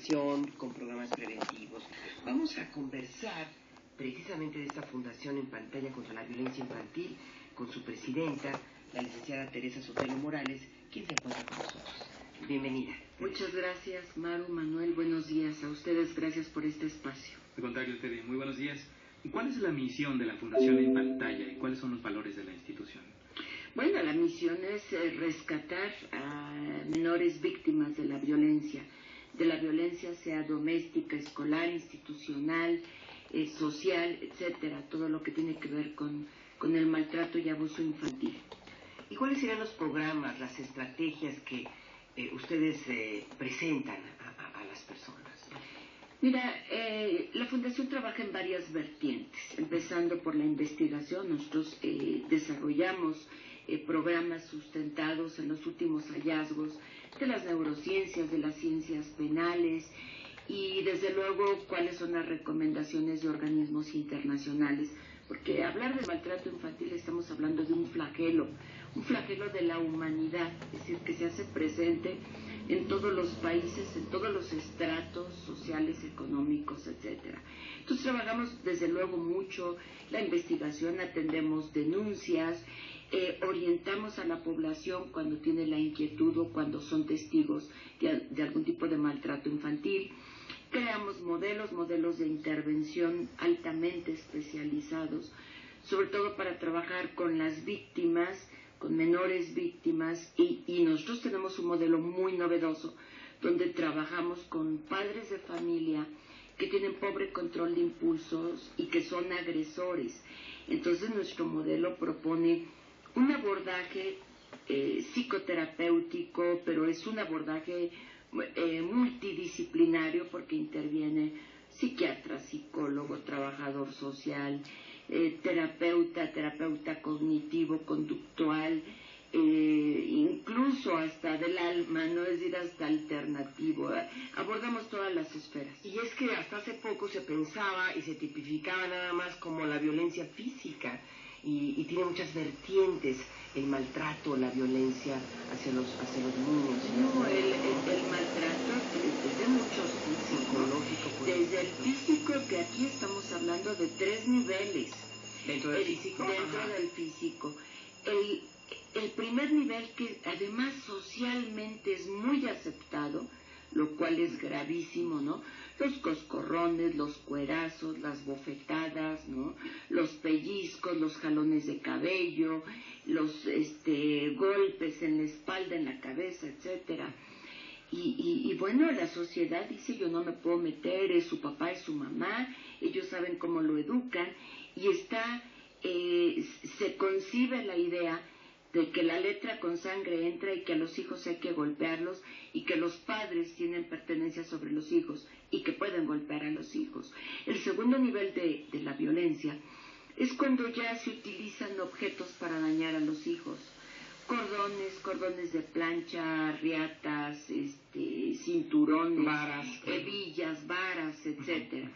prevención, con programas preventivos. Vamos a conversar precisamente de esta Fundación En Pantalla contra la Violencia Infantil con su presidenta, la licenciada Teresa Sotelo Morales, quien se encuentra con nosotros. Bienvenida. Muchas gracias, Maru, Manuel, buenos días a ustedes, gracias por este espacio. Al contrario, Tere, muy buenos días. ¿Cuál es la misión de la Fundación En Pantalla y cuáles son los valores de la institución? Bueno, la misión es rescatar a menores víctimas de la violencia sea doméstica, escolar, institucional, social, etcétera, todo lo que tiene que ver con el maltrato y abuso infantil. ¿Y cuáles serían los programas, las estrategias que ustedes presentan a las personas? Mira, la Fundación trabaja en varias vertientes, empezando por la investigación. Nosotros desarrollamos programas sustentados en los últimos hallazgos de las neurociencias, de las ciencias penales y desde luego cuáles son las recomendaciones de organismos internacionales, porque hablar de maltrato infantil estamos hablando de un flagelo de la humanidad, es decir, que se hace presente en todos los países, en todos los estratos sociales, económicos, etcétera. Entonces trabajamos desde luego mucho la investigación, atendemos denuncias, orientamos a la población cuando tiene la inquietud o cuando son testigos de algún tipo de maltrato infantil. Creamos modelos de intervención altamente especializados, sobre todo para trabajar con las víctimas, con menores víctimas, y nosotros tenemos un modelo muy novedoso donde trabajamos con padres de familia que tienen pobre control de impulsos y que son agresores. Entonces nuestro modelo propone un abordaje psicoterapéutico, pero es un abordaje multidisciplinario porque interviene psiquiatra, psicólogo, trabajador social, terapeuta cognitivo, conductual, incluso hasta del alma, no es decir, hasta alternativo. Abordamos todas las esferas. Y es que hasta hace poco se pensaba y se tipificaba nada más como la violencia física y tiene muchas vertientes, el maltrato, la violencia hacia los niños. No, el maltrato es de muchos tipos, psicológico, desde el físico, que aquí estamos hablando de 3 niveles. Dentro del físico. Dentro del físico. El primer nivel, que además socialmente es muy aceptado, lo cual es gravísimo, ¿no? Los coscorrones, los cuerazos, las bofetadas, ¿no? Los pellizcos, los jalones de cabello, los golpes en la espalda, en la cabeza, etcétera. Y bueno, la sociedad dice: yo no me puedo meter, es su papá, es su mamá, ellos saben cómo lo educan, y se concibe la idea de que la letra con sangre entra y que a los hijos hay que golpearlos y que los padres tienen pertenencia sobre los hijos y que pueden golpear a los hijos. El segundo nivel de la violencia es cuando ya se utilizan objetos para dañar a los hijos. Cordones de plancha, riatas, cinturones, hebillas, varas, etcétera.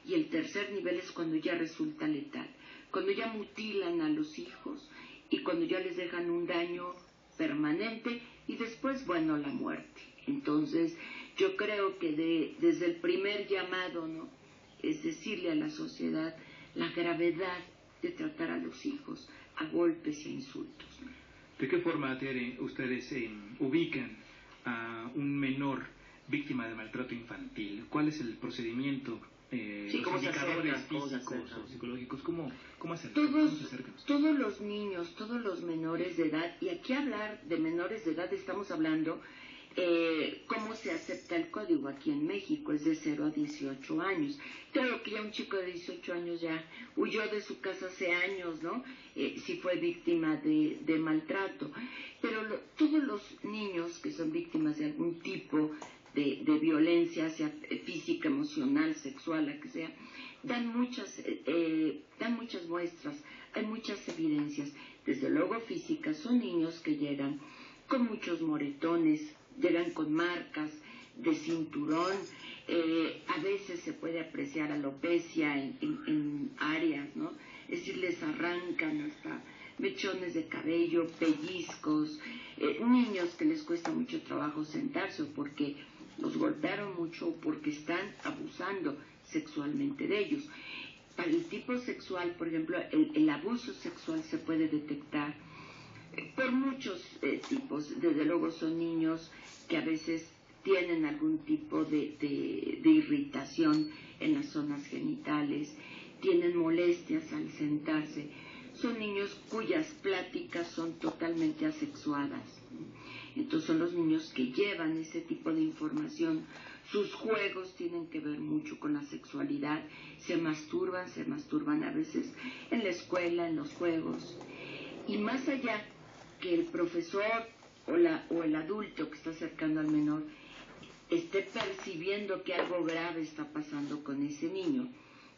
Y el tercer nivel es cuando ya resulta letal, cuando ya mutilan a los hijos y cuando ya les dejan un daño permanente y después, bueno, la muerte. Entonces, yo creo que desde el primer llamado, ¿no?, es decirle a la sociedad la gravedad de tratar a los hijos a golpes y a insultos, ¿no? ¿De qué forma, Tere, ustedes ubican a un menor víctima de maltrato infantil? ¿Cuál es el procedimiento? ¿Cómo los indicadores físicos o psicológicos, ¿cómo se acercan? Todos los niños, todos los menores de edad, y aquí hablar de menores de edad estamos hablando cómo se acepta el código aquí en México, es de 0 a 18 años. Claro que ya un chico de 18 años ya huyó de su casa hace años, ¿no? Si fue víctima de maltrato. Pero todos los niños que son víctimas de algún tipo de violencia, sea física, emocional, sexual, la que sea, dan muchas muestras, hay muchas evidencias. Desde luego físicas, son niños que llegan con muchos moretones, llegan con marcas de cinturón, a veces se puede apreciar alopecia en áreas, ¿no? Es decir, les arrancan hasta mechones de cabello, pellizcos, niños que les cuesta mucho trabajo sentarse porque los golpearon mucho, porque están abusando sexualmente de ellos. Para el tipo sexual, por ejemplo, el abuso sexual se puede detectar por muchos tipos. Desde luego son niños que a veces tienen algún tipo de irritación en las zonas genitales, tienen molestias al sentarse, son niños cuyas pláticas son totalmente asexuadas. Entonces son los niños que llevan ese tipo de información. Sus juegos tienen que ver mucho con la sexualidad, se masturban a veces en la escuela, en los juegos. Y más allá que el profesor o el adulto que está acercando al menor esté percibiendo que algo grave está pasando con ese niño,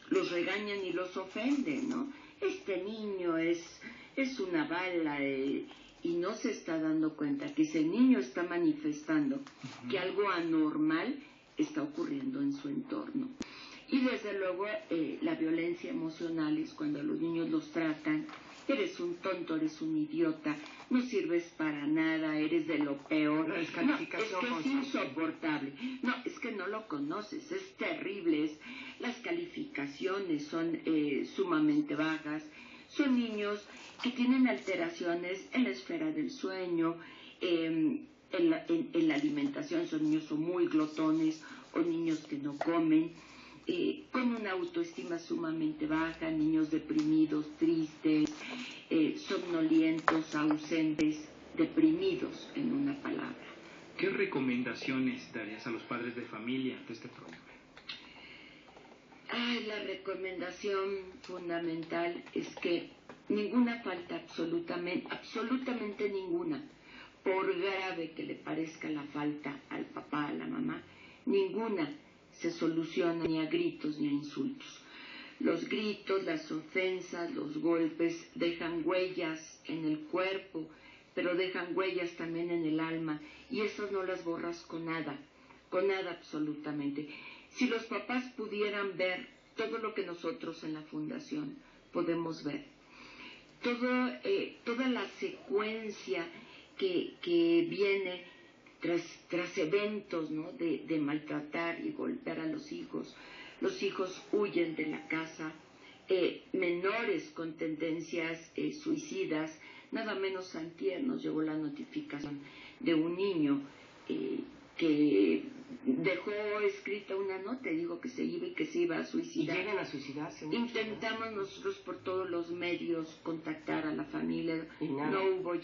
los regañan y los ofenden, ¿no? Este niño es una bala, y no se está dando cuenta que ese niño está manifestando que algo anormal está ocurriendo en su entorno. Y desde luego la violencia emocional es cuando los niños los tratan: eres un tonto, eres un idiota, no sirves para nada, eres de lo peor. La descalificación no, es que es insoportable. No, es que no lo conoces, es terrible. Las calificaciones son sumamente bajas. Son niños que tienen alteraciones en la esfera del sueño, en la alimentación. Son muy glotones, o niños que no comen, con una autoestima sumamente baja, niños deprimidos, tristes, somnolientos, ausentes, deprimidos, en una palabra. ¿Qué recomendaciones darías a los padres de familia ante este problema? La recomendación fundamental es que ninguna falta, absolutamente ninguna, por grave que le parezca la falta al papá, a la mamá, ninguna se soluciona ni a gritos ni a insultos. Los gritos, las ofensas, los golpes dejan huellas en el cuerpo, pero dejan huellas también en el alma, y esas no las borras con nada absolutamente. Si los papás pudieran ver todo lo que nosotros en la Fundación podemos ver, toda la secuencia que viene tras eventos, ¿no?, de maltratar y golpear a los hijos huyen de la casa, menores con tendencias suicidas. Nada menos antier nos llegó la notificación de un niño que dejó escrita una nota, dijo que se iba a suicidar. ¿Y llegan a suicidarse? Intentamos nosotros por todos los medios contactar a la familia, no hubo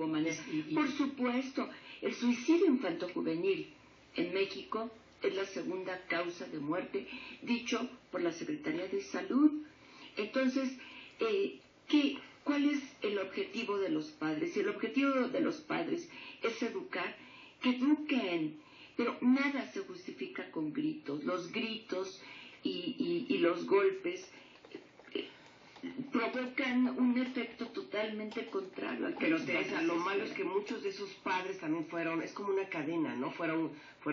manera. Por supuesto, el suicidio infantojuvenil en México es la segunda causa de muerte, dicho por la Secretaría de Salud. Entonces, ¿cuál es el objetivo de los padres? El objetivo de los padres es educar, que eduquen, pero nada se justifica con gritos. Los gritos y los golpes provocan un efecto totalmente contrario al que... Pero Teresa, lo malo es que muchos de esos padres también es como una cadena, ¿no? Fueron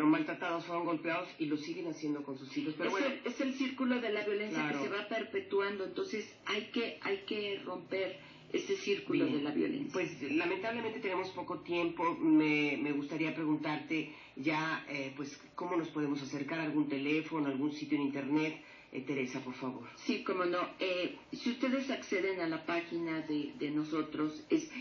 maltratados, fueron golpeados y lo siguen haciendo con sus hijos. Pero es el círculo de la violencia, claro, que se va perpetuando. Entonces hay que romper ese círculo de la violencia. Pues lamentablemente tenemos poco tiempo. Me gustaría preguntarte ya, pues, ¿cómo nos podemos acercar? ¿Algún teléfono, algún sitio en internet? Teresa, por favor. Sí, cómo no. Si ustedes acceden a la página de nosotros, es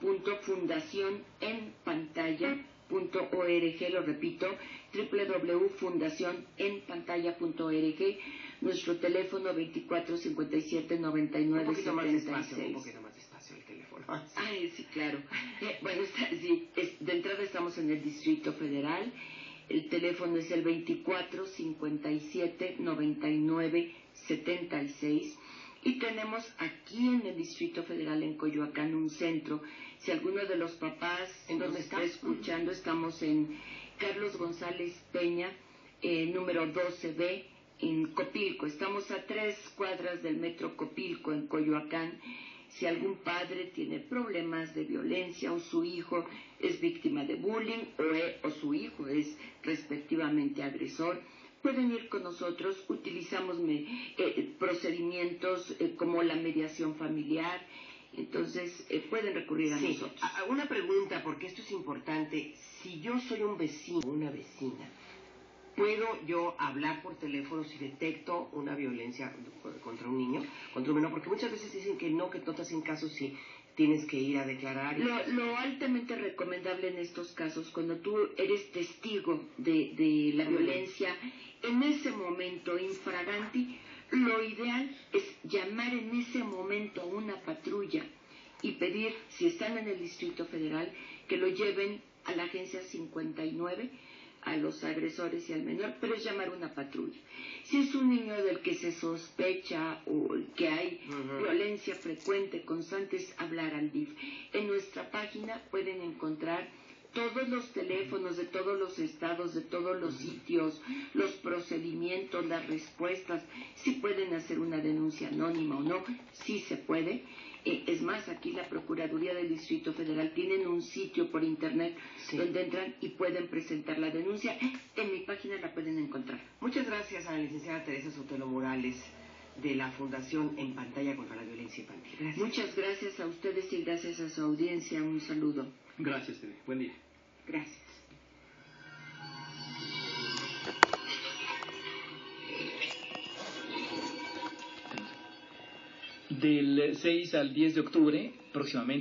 www.fundacionenpantalla.org, lo repito, www.fundacionenpantalla.org. Nuestro teléfono 2457-9976. Un poquito más despacio el teléfono. Sí, claro. Bueno, de entrada estamos en el Distrito Federal. El teléfono es el 2457-9976. Y tenemos aquí en el Distrito Federal, en Coyoacán, un centro. Si alguno de los papás nos está escuchando, estamos en Carlos González Peña, número 12B, en Copilco. Estamos a 3 cuadras del metro Copilco, en Coyoacán. Si algún padre tiene problemas de violencia, o su hijo es víctima de bullying, o su hijo es respectivamente agresor, pueden ir con nosotros. Utilizamos procedimientos como la mediación familiar, Entonces, pueden recurrir a nosotros. Una pregunta, porque esto es importante. Si yo soy un vecino, una vecina, ¿puedo yo hablar por teléfono si detecto una violencia contra un niño, contra un menor? Porque muchas veces dicen que no te hacen caso si tienes que ir a declarar. Lo altamente recomendable en estos casos, cuando tú eres testigo de la violencia, en ese momento infraganti, lo ideal es llamar en ese momento a una patrulla y pedir, si están en el Distrito Federal, que lo lleven a la agencia 59, a los agresores y al menor, pero es llamar una patrulla. Si es un niño del que se sospecha o que hay violencia frecuente, constante, es hablar al DIF. En nuestra página pueden encontrar todos los teléfonos de todos los estados, de todos los sitios, los procedimientos, las respuestas, si pueden hacer una denuncia anónima o no, sí se puede. Es más, aquí la Procuraduría del Distrito Federal tienen un sitio por internet donde entran y pueden presentar la denuncia. En mi página la pueden encontrar. Muchas gracias a la licenciada Teresa Sotelo Morales de la Fundación En Pantalla contra la Violencia Infantil. Gracias. Muchas gracias a ustedes y gracias a su audiencia. Un saludo. Gracias, Tere. Buen día. Gracias. Del 6 al 10 de octubre, próximamente,